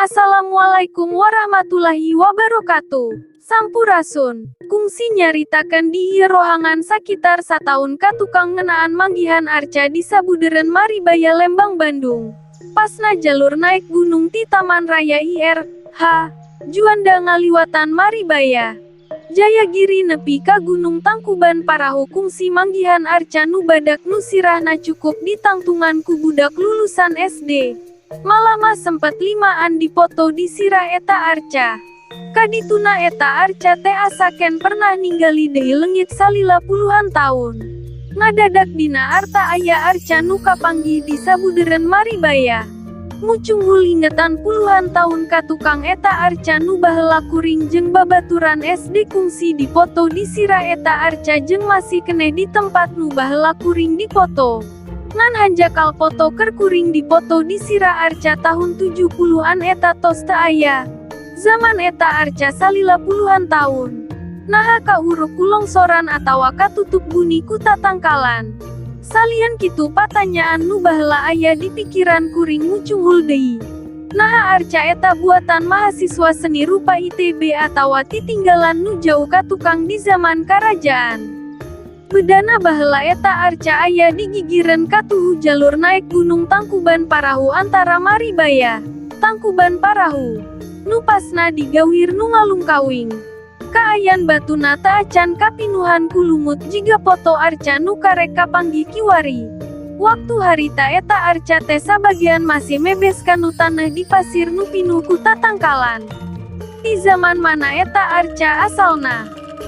Assalamualaikum warahmatullahi wabarakatuh. Sampurasun. Kungsi nyaritakan di rohangan sakitar satahun ka tukang ngenaan manggihan arca di Sabuderen Maribaya Lembang Bandung. Pasna jalur naik gunung ti Taman Raya IR.H. Juanda ngaliwatan Maribaya. Jayagiri nepi ka Gunung Tangkuban Parahu kungsi manggihan arca nu badak nu sirahna cukup ditangtungan ku budak lulusan SD. Malama sempet limaan dipoto di sirah eta arca. Kadituna eta arca teh asaken pernah ninggali deui leungit salila puluhan tahun. Ngadadak dina arta aya arca nu kapanggih di Sabuderen Maribaya. Mucunghul ingetan puluhan tahun ka tukang eta arca nu baheula kuring jeung babaturan SD kungsi dipoto di sirah eta arca jeung masih keneh di tempat nu baheula kuring dipoto. Ngan hanjakal foto keur kuring dipoto di sirah arca tahun 70-an eta tos teu aya. Zaman eta arca salila puluhan tahun. Naha ka uruk kulongsoran atawa katutup buni ku tatangkalan. Salian kitu patanyaan nu baheula aya di pikiran kuring mucunghul deui. Naha arca eta buatan mahasiswa seni rupa ITB atawa titinggalan nu jauh ka tukang di zaman karajaan. Bedana baheula eta arca aya di gigireun katuhu jalur naik Gunung Tangkuban Parahu antara Maribaya, Tangkuban Parahu. Nu pasna digawir nu ngalungkawing. Kaayan batuna teu acan kapinuhan ku lumut jiga poto arca nu karek kapanggih kiwari. Waktu harita eta arca teh sabagian masih mebes kanu taneuh di pasir nu pinuh ku tatangkalan. Di zaman mana eta arca asalna?